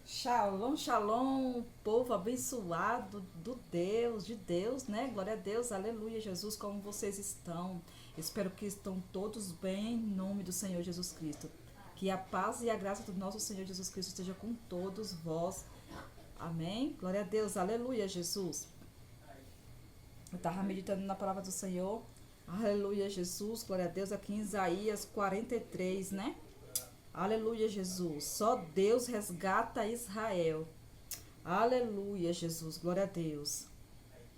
Shalom, shalom, povo abençoado de Deus, né? Glória a Deus, aleluia, Jesus, como vocês estão? Espero que estão todos bem, em nome do Senhor Jesus Cristo. Que a paz e a graça do nosso Senhor Jesus Cristo esteja com todos vós. Amém? Glória a Deus, aleluia, Jesus. Eu estava meditando na palavra do Senhor. Aleluia, Jesus, glória a Deus, aqui em Isaías 43, né? Aleluia, Jesus. Só Deus resgata Israel. Aleluia, Jesus. Glória a Deus.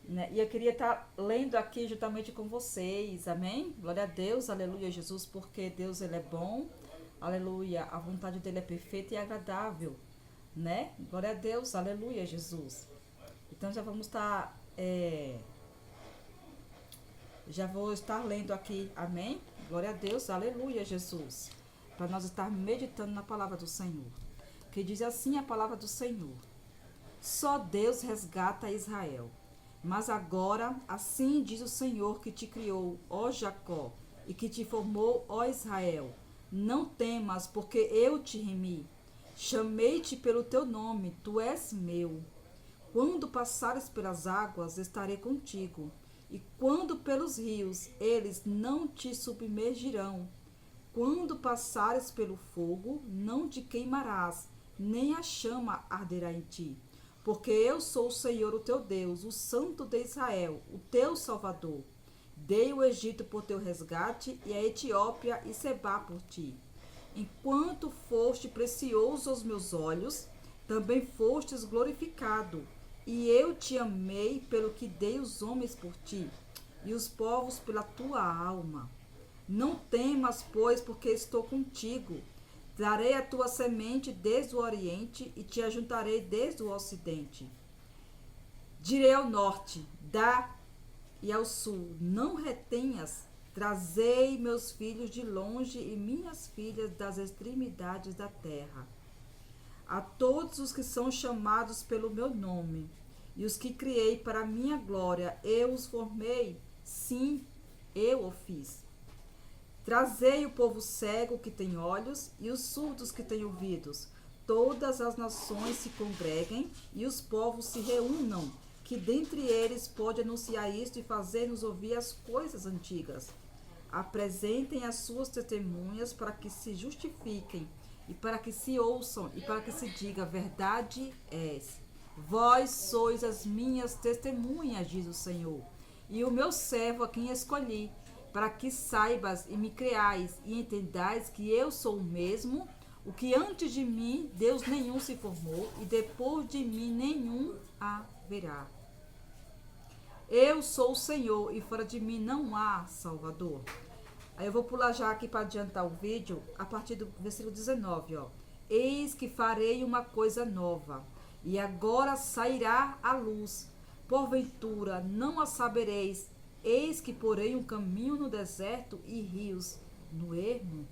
Né? E eu queria estar lendo aqui juntamente com vocês. Amém? Glória a Deus. Aleluia, Jesus. Porque Deus, ele é bom. Aleluia. A vontade dele é perfeita e agradável. Né? Glória a Deus. Aleluia, Jesus. Então já vamos estar... Já vou estar lendo aqui. Amém? Glória a Deus. Aleluia, Jesus. Para nós estar meditando na palavra do Senhor. Que diz assim a palavra do Senhor: só Deus resgata Israel. Mas agora, assim diz o Senhor que te criou, ó Jacó, e que te formou, ó Israel. Não temas, porque eu te remi. Chamei-te pelo teu nome, tu és meu. Quando passares pelas águas, estarei contigo. E quando pelos rios, eles não te submergirão. Quando passares pelo fogo, não te queimarás, nem a chama arderá em ti. Porque eu sou o Senhor, o teu Deus, o Santo de Israel, o teu Salvador. Dei o Egito por teu resgate, e a Etiópia e Sebá por ti. Enquanto foste precioso aos meus olhos, também fostes glorificado. E eu te amei pelo que dei os homens por ti, e os povos pela tua alma. Não temas, pois, porque estou contigo. Trarei a tua semente desde o oriente e te ajuntarei desde o ocidente. Direi ao norte, dá, e ao sul, não retenhas. Trazei meus filhos de longe e minhas filhas das extremidades da terra. A todos os que são chamados pelo meu nome, e os que criei para a minha glória, eu os formei, sim, eu o fiz. Trazei o povo cego que tem olhos e os surdos que têm ouvidos. Todas as nações se congreguem e os povos se reúnam, que dentre eles pode anunciar isto e fazer-nos ouvir as coisas antigas. Apresentem as suas testemunhas para que se justifiquem e para que se ouçam e para que se diga: verdade és. Vós sois as minhas testemunhas, diz o Senhor, e o meu servo a quem escolhi, para que saibas e me creais e entendais que eu sou o mesmo, o que antes de mim Deus nenhum se formou, e depois de mim nenhum haverá. Eu sou o Senhor, e fora de mim não há Salvador. Aí eu vou pular já aqui para adiantar o vídeo, a partir do versículo 19, ó. Eis que farei uma coisa nova, e agora sairá a luz. Porventura não a sabereis. Eis que porei um caminho no deserto e rios no ermo.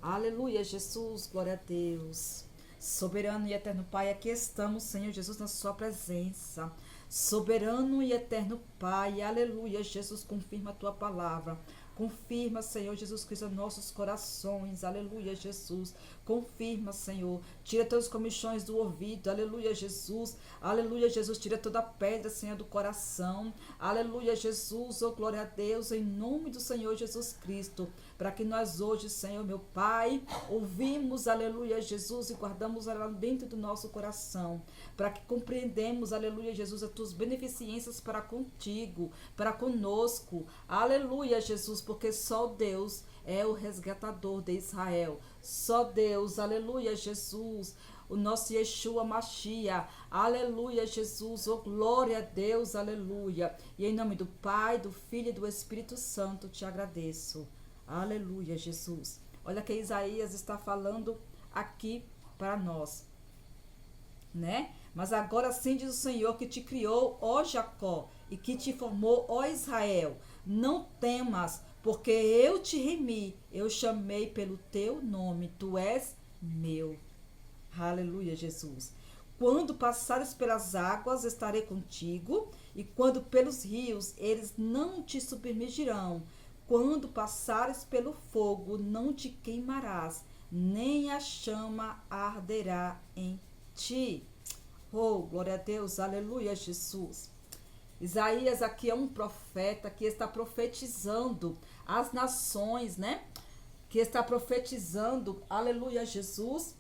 Aleluia, Jesus, glória a Deus. Soberano e eterno Pai, aqui estamos, Senhor Jesus, na sua presença. Soberano e eterno Pai, aleluia, Jesus, confirma a tua palavra. Confirma, Senhor Jesus Cristo, nossos corações, aleluia, Jesus. Confirma, Senhor. Tira todas as comichões do ouvido, aleluia, Jesus. Aleluia, Jesus. Tira toda a pedra, Senhor, do coração. Aleluia, Jesus. Oh, glória a Deus, em nome do Senhor Jesus Cristo. Para que nós hoje, Senhor, meu Pai, ouvimos, aleluia, Jesus, e guardamos ela dentro do nosso coração. Para que compreendemos, aleluia, Jesus, as tuas beneficências para contigo, para conosco. Aleluia, Jesus, porque só Deus é o resgatador de Israel. Só Deus, aleluia, Jesus, o nosso Yeshua Mashiach, aleluia, Jesus, oh glória a Deus, aleluia. E em nome do Pai, do Filho e do Espírito Santo te agradeço. Aleluia, Jesus. Olha que Isaías está falando aqui para nós, né? Mas agora sim diz o Senhor que te criou, ó Jacó, e que te formou, ó Israel. Não temas, porque eu te remi, eu chamei pelo teu nome, tu és meu. Aleluia, Jesus. Quando passares pelas águas, estarei contigo, e quando pelos rios, eles não te submergirão. Quando passares pelo fogo, não te queimarás, nem a chama arderá em ti. Oh, glória a Deus, aleluia, Jesus. Isaías aqui é um profeta que está profetizando as nações, né? Que está profetizando, aleluia, Jesus.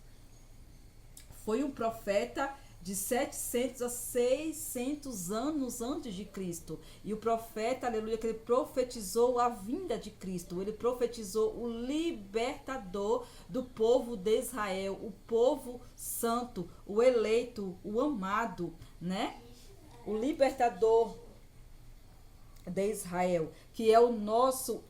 Foi um profeta de 700 a 600 anos antes de Cristo. E o profeta, aleluia, que ele profetizou a vinda de Cristo. Ele profetizou o libertador do povo de Israel, o povo santo, o eleito, o amado, né? O libertador de Israel, que é o nosso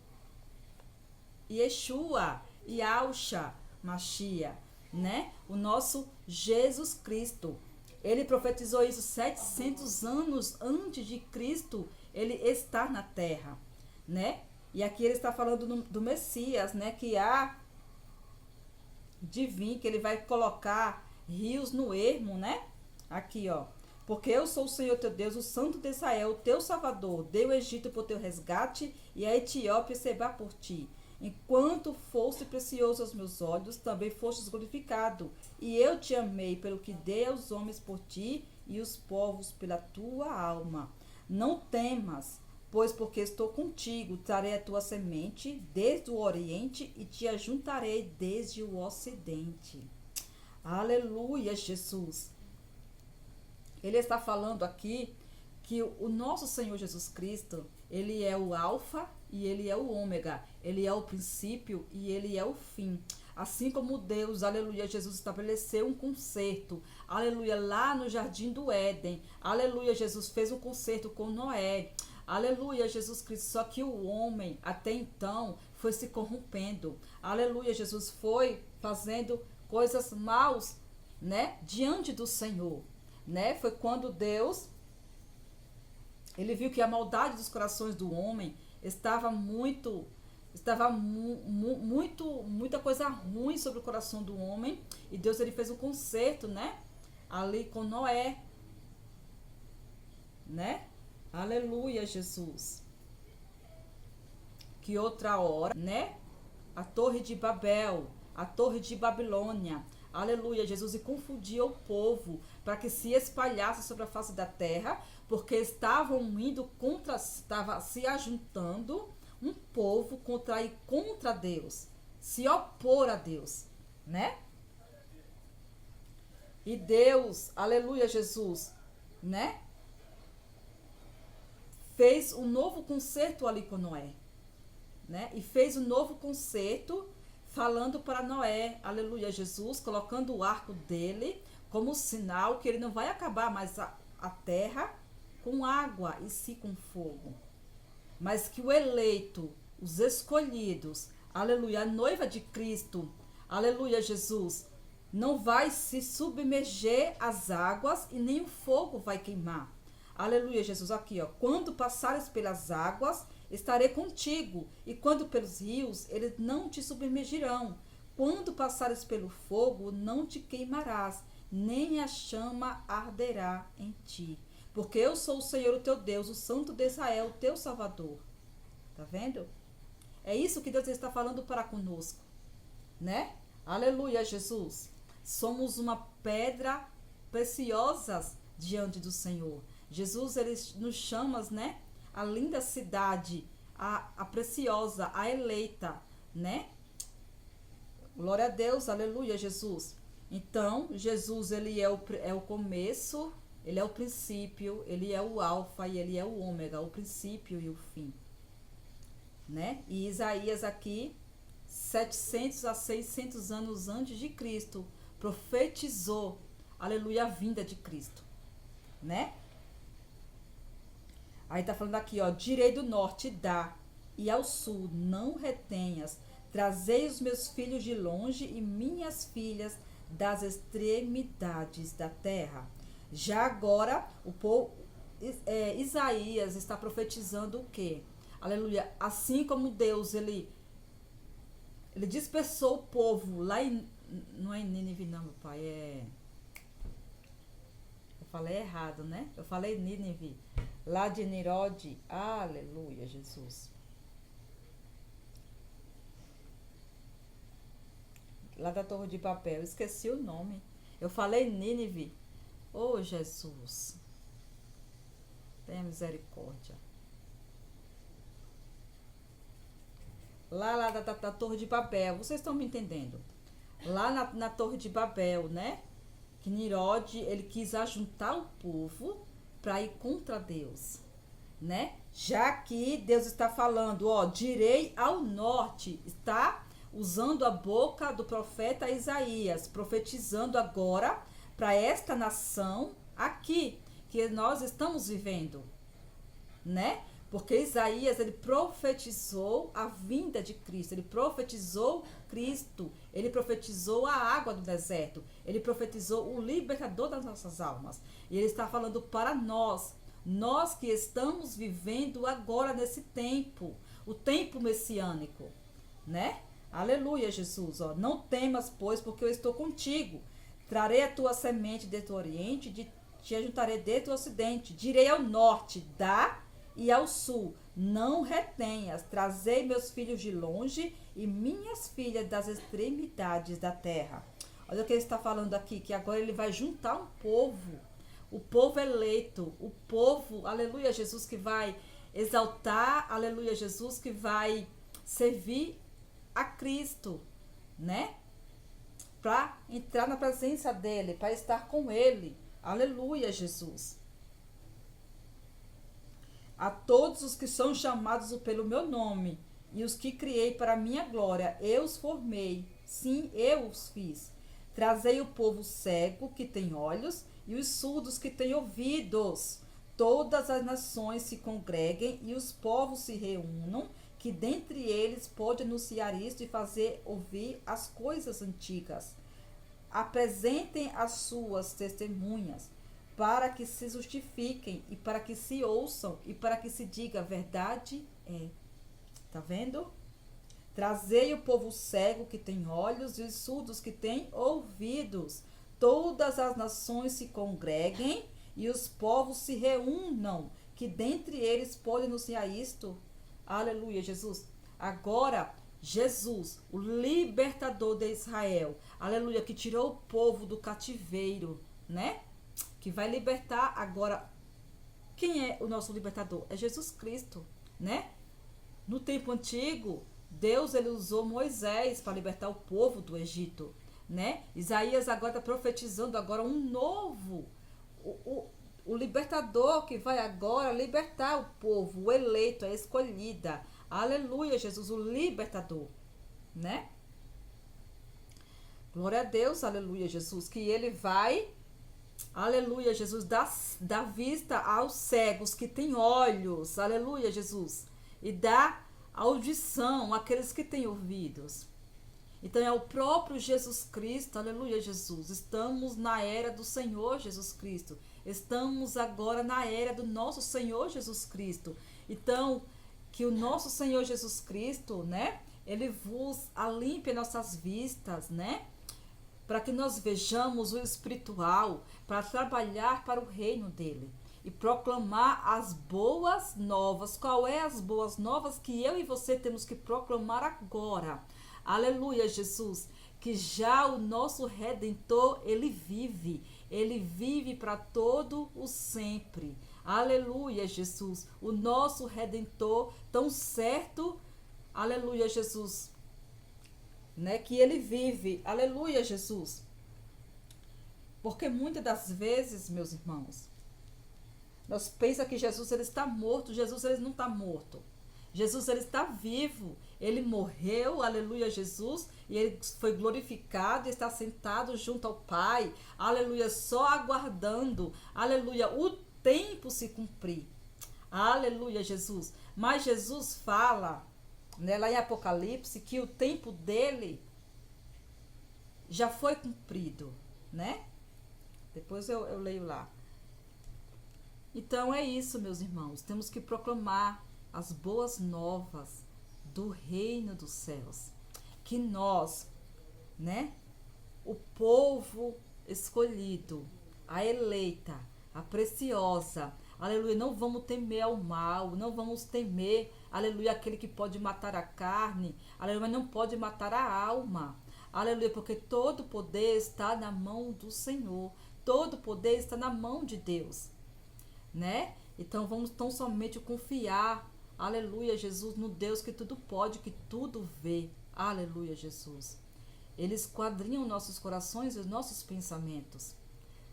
Yeshua, Yahushua, Mashiach, né? O nosso Jesus Cristo. Ele profetizou isso 700 anos antes de Cristo ele estar na terra, né? E aqui ele está falando do Messias, né? Que há de vir, que ele vai colocar rios no ermo, né? Aqui, ó. Porque eu sou o Senhor teu Deus, o Santo de Israel, o teu Salvador. Dei o Egito por teu resgate e a Etiópia Seba por ti. Enquanto foste precioso aos meus olhos, também fostes glorificado. E eu te amei pelo que dei aos homens por ti e os povos pela tua alma. Não temas, pois porque estou contigo, trarei a tua semente desde o oriente e te ajuntarei desde o ocidente. Aleluia, Jesus. Ele está falando aqui que o nosso Senhor Jesus Cristo, ele é o alfa e ele é o ômega, ele é o princípio e ele é o fim. Assim como Deus, aleluia, Jesus estabeleceu um concerto, aleluia, lá no jardim do Éden, aleluia, Jesus fez um concerto com Noé, aleluia, Jesus Cristo, só que o homem, até então, foi se corrompendo, aleluia, Jesus foi fazendo coisas maus, né, diante do Senhor, né, foi quando Deus, ele viu que a maldade dos corações do homem muita coisa ruim sobre o coração do homem, e Deus ele fez um concerto, né, ali com Noé, né, aleluia, Jesus, que outra hora, né, a torre de Babel, a torre de Babilônia, aleluia, Jesus, e confundia o povo para que se espalhasse sobre a face da terra, porque estavam estava se ajuntando um povo contra Deus, se opor a Deus, né? E Deus, aleluia, Jesus, né? Fez um novo concerto ali com Noé, né? E fez um novo concerto falando para Noé, aleluia, Jesus, colocando o arco dele como sinal que ele não vai acabar mais a terra com água e sim com fogo. Mas que o eleito, os escolhidos, aleluia, a noiva de Cristo, aleluia, Jesus, não vai se submerger às águas e nem o fogo vai queimar. Aleluia, Jesus, aqui, ó. Quando passares pelas águas, estarei contigo, e quando pelos rios, eles não te submergirão. Quando passares pelo fogo, não te queimarás, nem a chama arderá em ti. Porque eu sou o Senhor, o teu Deus, o Santo de Israel, o teu Salvador. Tá vendo? É isso que Deus está falando para conosco, né? Aleluia, Jesus. Somos uma pedra preciosa diante do Senhor. Jesus, ele nos chama, né? A linda cidade, a preciosa, a eleita, né? Glória a Deus, aleluia, Jesus. Então, Jesus, ele é o começo, ele é o princípio, ele é o alfa e ele é o ômega, o princípio e o fim, né? E Isaías aqui, 700 a 600 anos antes de Cristo, profetizou, aleluia, a vinda de Cristo, né? Aí tá falando aqui, ó, direi do norte, dá, e ao sul, não retenhas, trazei os meus filhos de longe e minhas filhas das extremidades da terra. Já agora, o povo, Isaías está profetizando o quê? Aleluia, assim como Deus, ele dispersou o povo lá em, não é em Nínive não, meu pai, eu falei errado, né? Eu falei Nínive, lá de Nirode, aleluia, Jesus. Lá da Torre de Babel, esqueci o nome. Eu falei Nínive. Oh, Jesus. Tenha misericórdia. Lá da Torre de Babel. Vocês estão me entendendo? Lá na Torre de Babel, né? Que Nirode, ele quis ajuntar o povo para ir contra Deus, né? Já que Deus está falando, ó, direi ao norte, está usando a boca do profeta Isaías, profetizando agora para esta nação aqui que nós estamos vivendo, né? Porque Isaías, ele profetizou a vinda de Cristo, ele profetizou Cristo, ele profetizou a água do deserto, ele profetizou o libertador das nossas almas. E ele está falando para nós que estamos vivendo agora nesse tempo, o tempo messiânico, né? Aleluia, Jesus, ó. Não temas, pois, porque eu estou contigo. Trarei a tua semente desde o oriente, te ajuntarei desde o ocidente, direi ao norte, dá e ao sul, não retenhas, trazei meus filhos de longe e minhas filhas das extremidades da terra. Olha o que ele está falando aqui, que agora ele vai juntar um povo, o povo eleito, o povo, aleluia, Jesus, que vai exaltar, aleluia, Jesus, que vai servir a Cristo, né? Para entrar na presença dele, para estar com ele, aleluia, Jesus. A todos os que são chamados pelo meu nome e os que criei para a minha glória, eu os formei. Sim, eu os fiz. Trazei o povo cego que tem olhos e os surdos que têm ouvidos. Todas as nações se congreguem e os povos se reúnam, que dentre eles pode anunciar isto e fazer ouvir as coisas antigas. Apresentem as suas testemunhas, para que se justifiquem e para que se ouçam e para que se diga a verdade é. Tá vendo? Trazei o povo cego que tem olhos e os surdos que têm ouvidos. Todas as nações se congreguem e os povos se reúnam, que dentre eles pode anunciar isto. Aleluia, Jesus. Agora, Jesus, o libertador de Israel, aleluia, que tirou o povo do cativeiro, né? Que vai libertar agora. Quem é o nosso libertador? É Jesus Cristo, né? No tempo antigo, Deus, ele usou Moisés para libertar o povo do Egito, né? Isaías agora está profetizando agora um novo, o libertador que vai agora libertar o povo, o eleito, a escolhida. Aleluia, Jesus, o libertador, né? Glória a Deus, aleluia, Jesus, que ele vai, aleluia, Jesus, dá vista aos cegos que têm olhos, aleluia, Jesus, e dá audição àqueles que têm ouvidos. Então é o próprio Jesus Cristo, aleluia, Jesus. Estamos na era do Senhor Jesus Cristo. Estamos agora na era do nosso Senhor Jesus Cristo. Então, que o nosso Senhor Jesus Cristo, né, ele vos alimpe nossas vistas, né, para que nós vejamos o espiritual, para trabalhar para o reino dele e proclamar as boas novas. Qual é as boas novas que eu e você temos que proclamar agora? Aleluia, Jesus, que já o nosso Redentor, ele vive para todo o sempre. Aleluia, Jesus, o nosso Redentor, tão certo, aleluia, Jesus, né, que ele vive, aleluia, Jesus. Porque muitas das vezes, meus irmãos, nós pensamos que Jesus, ele está morto. Jesus, ele não está morto. Jesus, ele está vivo. Ele morreu, aleluia, Jesus, e ele foi glorificado e está sentado junto ao Pai, aleluia, só aguardando, aleluia, o tempo se cumprir. Aleluia, Jesus. Mas Jesus fala, né, lá em Apocalipse, que o tempo dele já foi cumprido, né? Depois eu leio lá. Então é isso, meus irmãos. Temos que proclamar as boas novas do reino dos céus. Que nós, né, o povo escolhido, a eleita, a preciosa, aleluia, não vamos temer ao mal, não vamos temer, aleluia, aquele que pode matar a carne, aleluia, mas não pode matar a alma. Aleluia, porque todo poder está na mão do Senhor. Todo poder está na mão de Deus, né? Então vamos tão somente confiar, aleluia, Jesus, no Deus que tudo pode, que tudo vê. Aleluia, Jesus. Ele esquadrinha os nossos corações e os nossos pensamentos,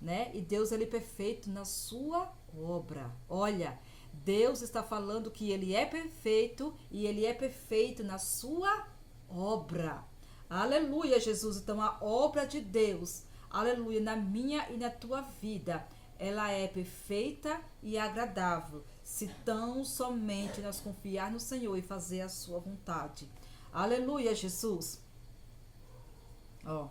né? E Deus, ele é perfeito na sua obra. Olha, Deus está falando que ele é perfeito e ele é perfeito na sua obra. Aleluia, Jesus. Então a obra de Deus, aleluia, na minha e na tua vida, ela é perfeita e agradável, se tão somente nós confiar no Senhor e fazer a sua vontade. Aleluia, Jesus. Ó.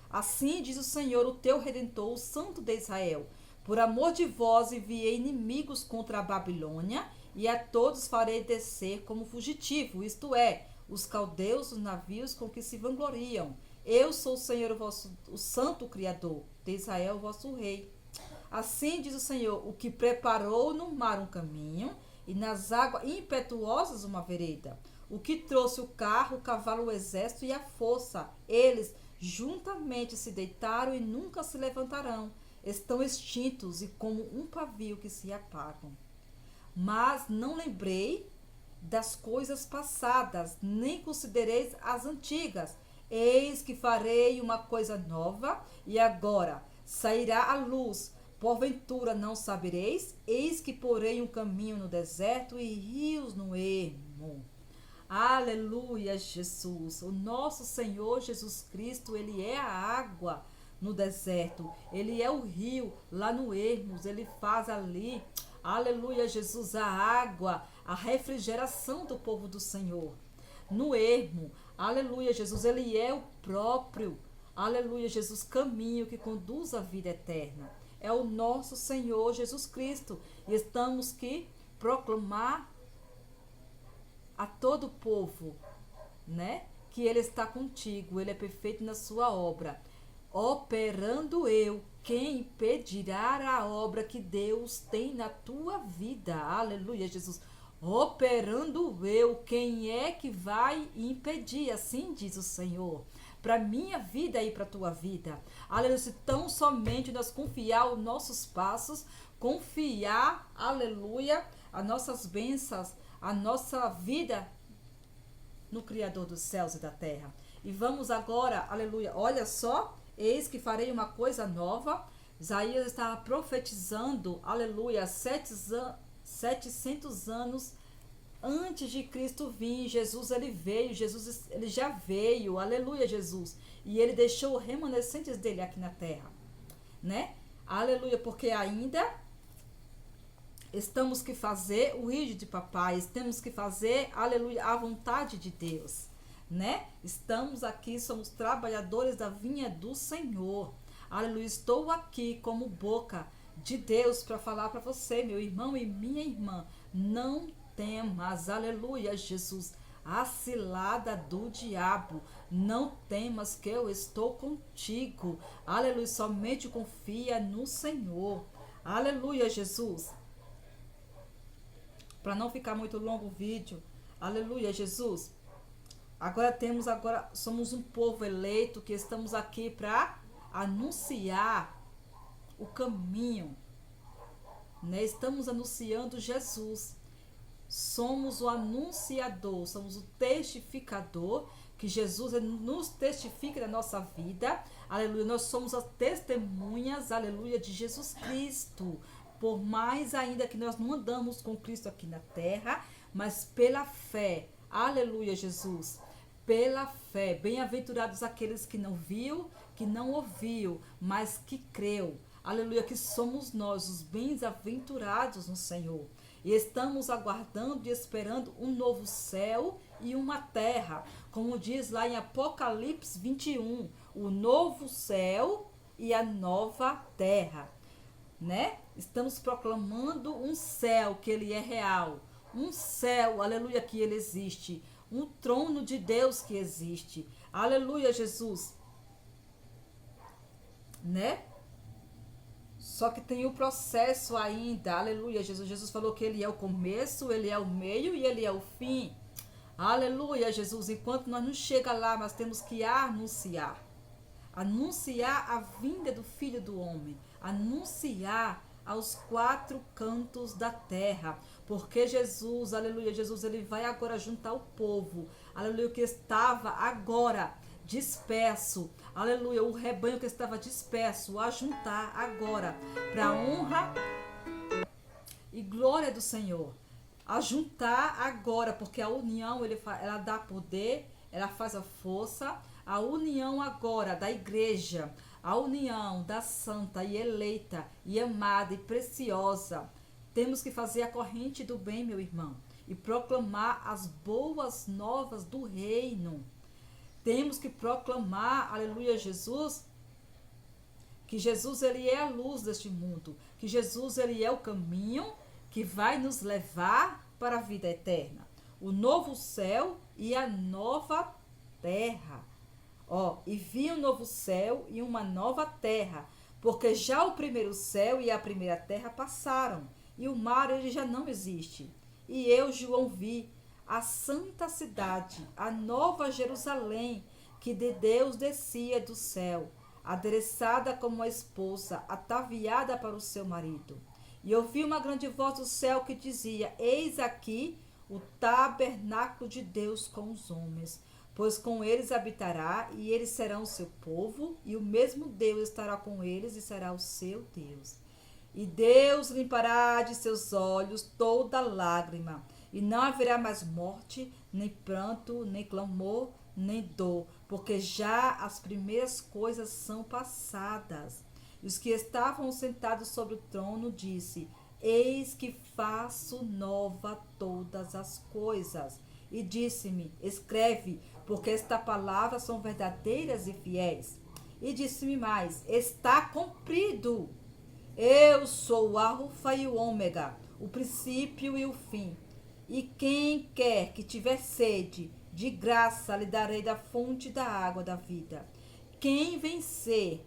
Assim diz o Senhor, o teu Redentor, o Santo de Israel: por amor de vós enviei inimigos contra a Babilônia, e a todos farei descer como fugitivo, isto é, os caldeus, os navios com que se vangloriam. Eu sou o Senhor, o Santo Criador de Israel, vosso Rei. Assim diz o Senhor, o que preparou no mar um caminho e nas águas impetuosas uma vereda, o que trouxe o carro, o cavalo, o exército e a força. Eles juntamente se deitaram e nunca se levantarão. Estão extintos e como um pavio que se apagam. Mas não lembrei das coisas passadas, nem considereis as antigas. Eis que farei uma coisa nova, e agora sairá a luz. Porventura não sabereis? Eis que porei um caminho no deserto e rios no ermo. Aleluia, Jesus. O nosso Senhor Jesus Cristo, ele é a água no deserto. Ele é o rio lá no ermos. Ele faz ali, aleluia, Jesus, a água, a refrigeração do povo do Senhor. No ermo, aleluia, Jesus, ele é o próprio, aleluia, Jesus, caminho que conduz à vida eterna. É o nosso Senhor Jesus Cristo. E estamos que proclamar a todo o povo, né? Que ele está contigo, ele é perfeito na sua obra. Operando eu, quem impedirá a obra que Deus tem na tua vida? Aleluia, Jesus. Operando eu, quem é que vai impedir? Assim diz o Senhor. Para minha vida e para a tua vida. Aleluia, se tão somente nós confiar os nossos passos, confiar, aleluia, as nossas bênçãos, a nossa vida no Criador dos céus e da terra. E vamos agora, aleluia, olha só, eis que farei uma coisa nova. Isaías estava profetizando, aleluia, 700 anos antes de Cristo vir. Jesus, ele veio, Jesus, ele já veio, aleluia, Jesus. E ele deixou remanescentes dele aqui na terra, né? Aleluia, porque ainda estamos que fazer o ídolo de papai, temos que fazer, aleluia, a vontade de Deus, né? Estamos aqui, somos trabalhadores da vinha do Senhor. Aleluia, estou aqui como boca de Deus para falar para você, meu irmão e minha irmã, não temas, aleluia, Jesus, a cilada do diabo, não temas que eu estou contigo, aleluia, somente confia no Senhor, aleluia, Jesus. Para não ficar muito longo o vídeo, aleluia, Jesus. Somos um povo eleito que estamos aqui para anunciar o caminho, né? Estamos anunciando Jesus. Somos o anunciador, somos o testificador, que Jesus nos testifica da nossa vida, aleluia. Nós somos as testemunhas, aleluia, de Jesus Cristo. Por mais ainda que nós não andamos com Cristo aqui na terra, mas pela fé, aleluia, Jesus, pela fé, bem-aventurados aqueles que não viu, que não ouviu, mas que creu, aleluia, que somos nós os bem-aventurados no Senhor. E estamos aguardando e esperando um novo céu e uma terra, como diz lá em Apocalipse 21, o novo céu e a nova terra, né? Estamos proclamando um céu que ele é real, um céu, aleluia, que ele existe, um trono de Deus que existe, aleluia, Jesus, né? Só que tem o processo ainda, aleluia, Jesus. Jesus falou que ele é o começo, ele é o meio e ele é o fim. Aleluia, Jesus. Enquanto nós não chega lá, nós temos que anunciar. Anunciar a vinda do Filho do Homem. Anunciar aos quatro cantos da terra. Porque Jesus, aleluia, Jesus, ele vai agora juntar o povo. Aleluia, que estava agora disperso. Aleluia, o rebanho que estava disperso, a juntar agora para a honra e glória do Senhor. A juntar agora, porque a união ela dá poder, ela faz a força. A união agora da igreja, a união da santa e eleita e amada e preciosa. Temos que fazer a corrente do bem, meu irmão, e proclamar as boas novas do reino. Temos que proclamar, aleluia, Jesus, que Jesus ele é a luz deste mundo, que Jesus ele é o caminho que vai nos levar para a vida eterna. O novo céu e a nova terra. E vi um novo céu e uma nova terra, porque já o primeiro céu e a primeira terra passaram, e o mar ele já não existe. E eu, João, vi a santa cidade, a nova Jerusalém, que de Deus descia do céu, adereçada como uma esposa, ataviada para o seu marido. E ouvi uma grande voz do céu que dizia: Eis aqui o tabernáculo de Deus com os homens, pois com eles habitará, e eles serão o seu povo, e o mesmo Deus estará com eles e será o seu Deus. E Deus limpará de seus olhos toda lágrima, e não haverá mais morte, nem pranto, nem clamor, nem dor, porque já as primeiras coisas são passadas. E os que estavam sentados sobre o trono disse: Eis que faço nova todas as coisas. E disse-me: Escreve, porque esta palavra são verdadeiras e fiéis. E disse-me mais: Está cumprido. Eu sou o Alfa e o Ômega, o princípio e o fim. E quem quer que tiver sede, de graça lhe darei da fonte da água da vida. Quem vencer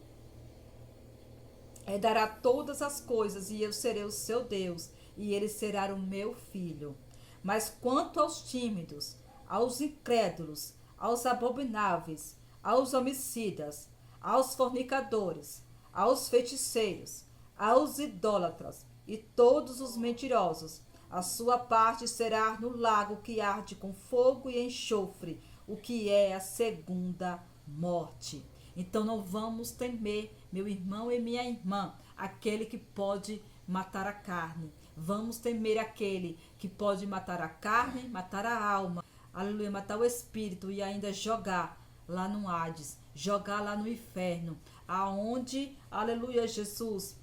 dará todas as coisas, e eu serei o seu Deus, e ele será o meu filho. Mas quanto aos tímidos, aos incrédulos, aos abomináveis, aos homicidas, aos fornicadores, aos feiticeiros, aos idólatras e todos os mentirosos, a sua parte será no lago que arde com fogo e enxofre, o que é a segunda morte. Então não vamos temer, meu irmão e minha irmã, aquele que pode matar a carne. Vamos temer aquele que pode matar a carne, matar a alma, aleluia, matar o espírito e ainda jogar lá no Hades, jogar lá no inferno, aonde, aleluia, Jesus,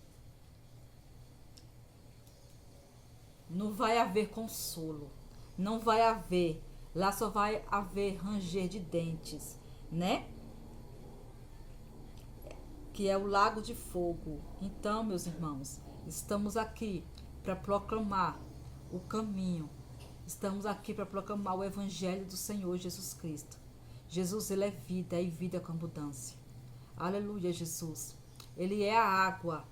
não vai haver consolo, não vai haver, lá só vai haver ranger de dentes, né? Que é o lago de fogo. Então, meus irmãos, estamos aqui para proclamar o caminho. Estamos aqui para proclamar o evangelho do Senhor Jesus Cristo. Jesus, ele é vida e vida com abundância. Aleluia, Jesus. Ele é a água.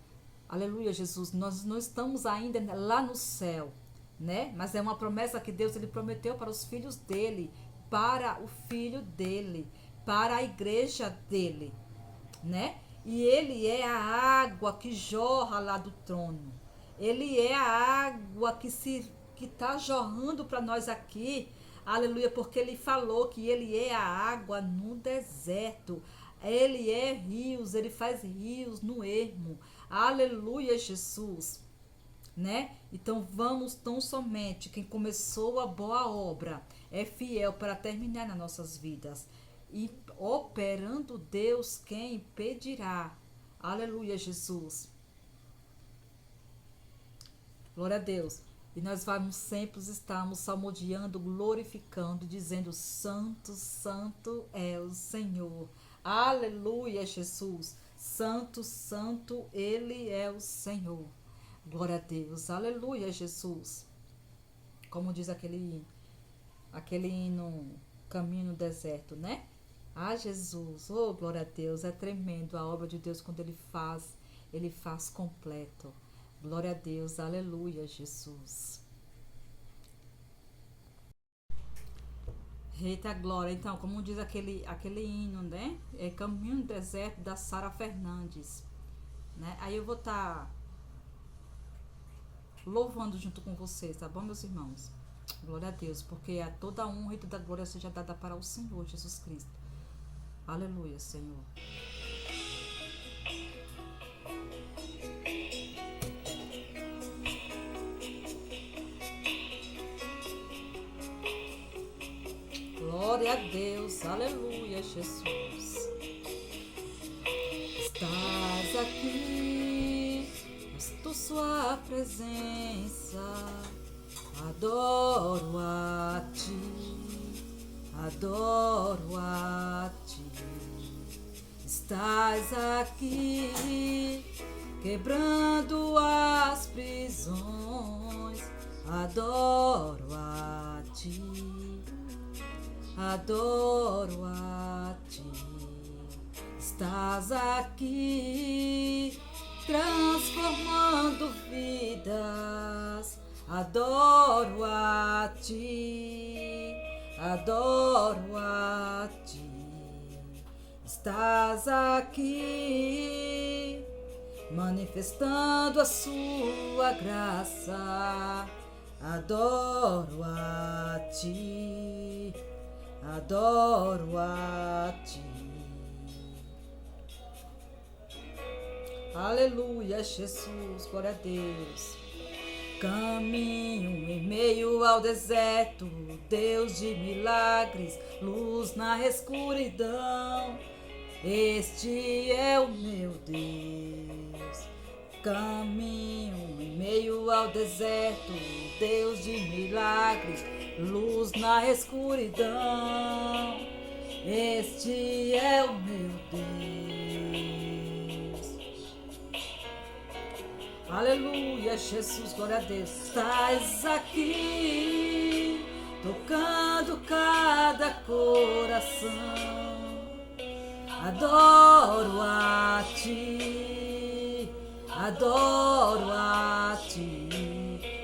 Aleluia, Jesus. Nós não estamos ainda lá no céu, né? Mas é uma promessa que Deus ele prometeu para os filhos dele, para o filho dele, para a igreja dele, né? E ele é a água que jorra lá do trono. Ele é a água que está jorrando para nós aqui. Aleluia, porque ele falou que ele é a água no deserto. Ele é rios, ele faz rios no ermo. Aleluia, Jesus. Né? Então vamos tão somente, quem começou a boa obra é fiel para terminar nas nossas vidas. E operando Deus, quem impedirá? Aleluia, Jesus. Glória a Deus. E nós vamos sempre estarmos salmodiando, glorificando, dizendo: Santo, Santo é o Senhor. Aleluia, Jesus. Santo, Santo, Ele é o Senhor. Glória a Deus. Aleluia, Jesus. Como diz aquele hino, Caminho no Deserto, né? Ah, Jesus. Oh, glória a Deus. É tremendo a obra de Deus quando Ele faz completo. Glória a Deus. Aleluia, Jesus. Eita glória. Então, como diz aquele hino, né? É Caminho no Deserto, da Sara Fernandes. Né? Aí eu vou estar louvando junto com vocês, tá bom, meus irmãos? Glória a Deus, porque a toda a honra e toda a glória seja dada para o Senhor Jesus Cristo. Aleluia, Senhor. Glória a Deus, aleluia, Jesus. Estás aqui, estou sua presença, adoro a ti, adoro a ti. Estás aqui, quebrando as prisões, adoro a ti, adoro a ti. Estás aqui, transformando vidas, adoro a ti, adoro a ti. Estás aqui, manifestando a sua graça, adoro a ti, adoro a ti. Aleluia, Jesus, glória a Deus. Caminho em meio ao deserto, Deus de milagres, luz na escuridão. Este é o meu Deus. Caminho em meio ao deserto, Deus de milagres, luz na escuridão. Este é o meu Deus. Aleluia, Jesus, glória a Deus. Estás aqui, tocando cada coração. Adoro a ti, adoro a ti.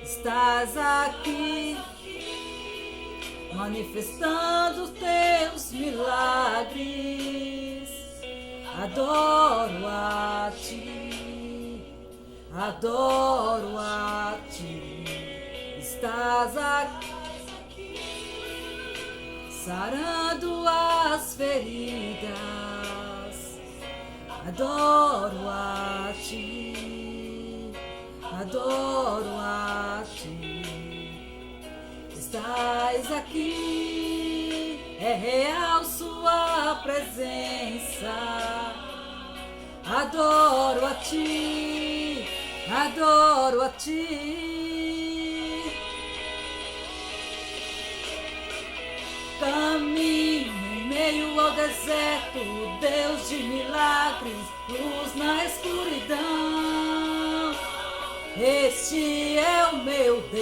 Estás aqui, manifestando os teus milagres. Adoro a ti, adoro a ti. Estás aqui, sarando as feridas. Adoro a ti, adoro a ti. Estás aqui, é real sua presença. Adoro a ti, adoro a ti. Caminho em meio ao deserto, Deus de milagres, luz na escuridão. Este é o meu Deus.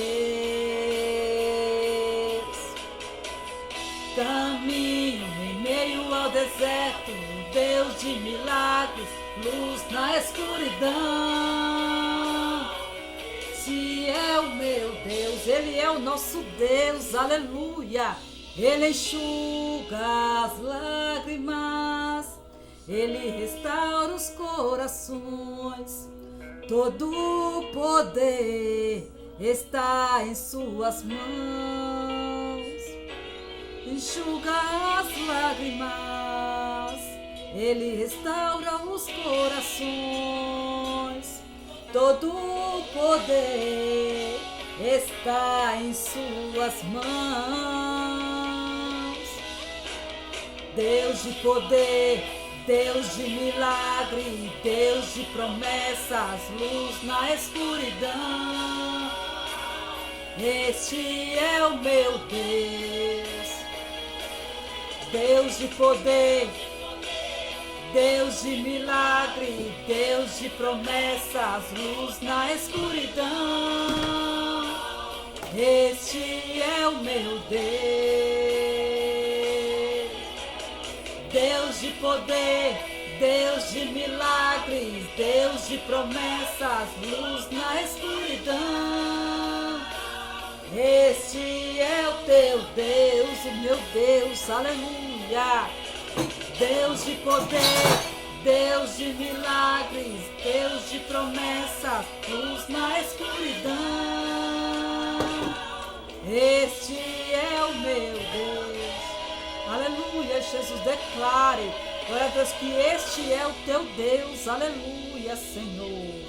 Caminho em meio ao deserto, Deus de milagres, luz na escuridão. Se é o meu Deus, Ele é o nosso Deus, aleluia. Ele enxuga as lágrimas, Ele restaura os corações. Todo o poder está em suas mãos. Enxuga as lágrimas, Ele restaura os corações. Todo o poder está em suas mãos. Deus de poder, Deus de milagre, Deus de promessas, luz na escuridão. Este é o meu Deus. Deus de poder, Deus de milagre, Deus de promessas, luz na escuridão. Este é o meu Deus. Deus de poder, Deus de milagres, Deus de promessas, luz na escuridão. Este é o teu Deus, o meu Deus, aleluia. Deus de poder, Deus de milagres, Deus de promessas, luz na escuridão. Este é o meu Deus. Aleluia, Jesus, declare, glória a Deus, que este é o teu Deus. Aleluia, Senhor.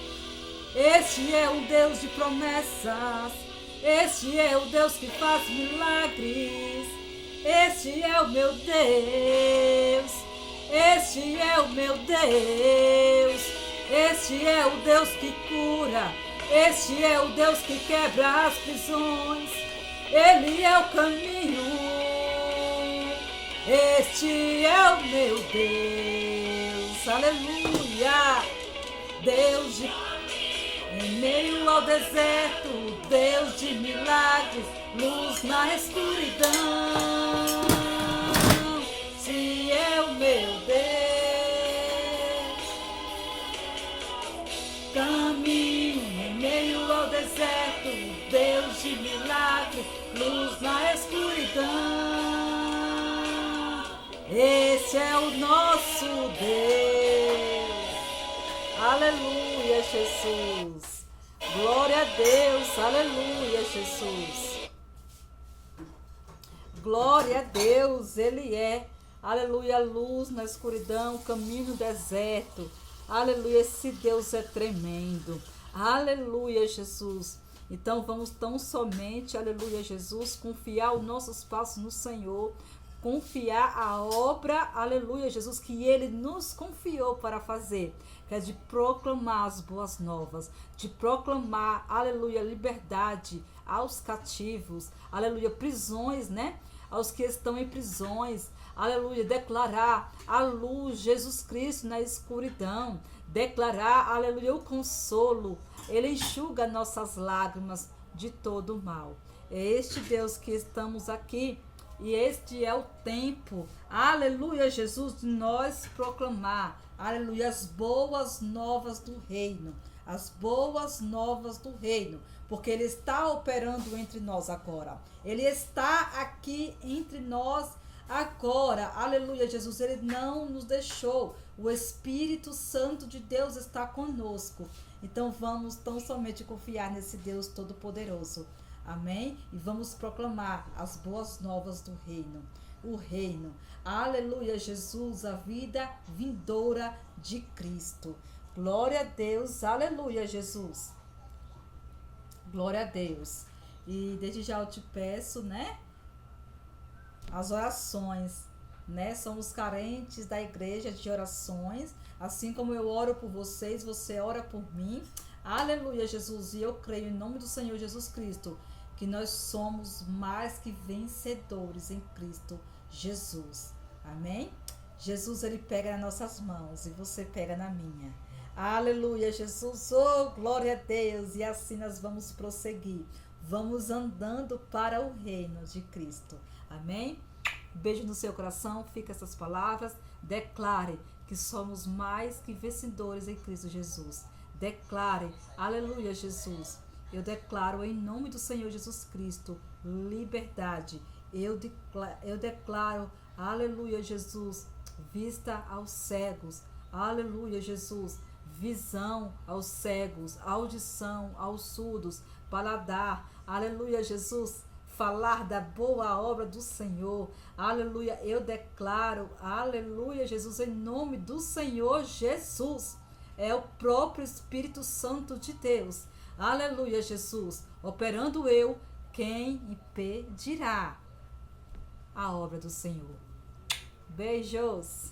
Este é o Deus de promessas. Este é o Deus que faz milagres. Este é o meu Deus. Este é o meu Deus. Este é o Deus que cura. Este é o Deus que quebra as prisões. Ele é o caminho. Este é o meu Deus. Aleluia. Deus de em meio ao deserto, Deus de milagres, luz na escuridão. Se é o meu Deus, caminho em meio ao deserto, Deus de milagres, luz na escuridão. Esse é o nosso Deus. Aleluia, Jesus. Glória a Deus. Aleluia, Jesus. Glória a Deus. Ele é, aleluia, luz na escuridão, caminho no deserto. Aleluia, esse Deus é tremendo. Aleluia, Jesus. Então vamos tão somente, aleluia, Jesus, confiar os nossos passos no Senhor. Confiar a obra, aleluia, Jesus, que Ele nos confiou para fazer, que é de proclamar as boas novas, de proclamar, aleluia, liberdade aos cativos, aleluia, prisões, né? Aos que estão em prisões, aleluia, declarar a luz, Jesus Cristo na escuridão, declarar, aleluia, o consolo, Ele enxuga nossas lágrimas de todo o mal. É este Deus que estamos aqui. E este é o tempo, aleluia, Jesus, de nós proclamar, aleluia, as boas novas do reino, as boas novas do reino, porque Ele está operando entre nós agora, Ele está aqui entre nós agora, aleluia, Jesus, Ele não nos deixou, o Espírito Santo de Deus está conosco, então vamos tão somente confiar nesse Deus Todo-Poderoso. Amém? E vamos proclamar as boas novas do reino. O reino. Aleluia, Jesus, a vida vindoura de Cristo. Glória a Deus. Aleluia, Jesus. Glória a Deus. E desde já eu te peço, né? As orações, né? Somos carentes da igreja de orações. Assim como eu oro por vocês, você ora por mim. Aleluia, Jesus. E eu creio em nome do Senhor Jesus Cristo que nós somos mais que vencedores em Cristo Jesus. Amém? Jesus, Ele pega nas nossas mãos e você pega na minha. Aleluia, Jesus. Oh, glória a Deus. E assim nós vamos prosseguir. Vamos andando para o reino de Cristo. Amém? Beijo no seu coração. Fica essas palavras. Declare que somos mais que vencedores em Cristo Jesus. Declare. Aleluia, Jesus. Eu declaro em nome do Senhor Jesus Cristo, liberdade. Eu declaro, aleluia, Jesus, vista aos cegos. Aleluia, Jesus, visão aos cegos, audição aos surdos, paladar. Aleluia, Jesus, falar da boa obra do Senhor. Aleluia, eu declaro, aleluia, Jesus, em nome do Senhor Jesus. É o próprio Espírito Santo de Deus. Aleluia, Jesus. Operando eu, quem impedirá a obra do Senhor? Beijos.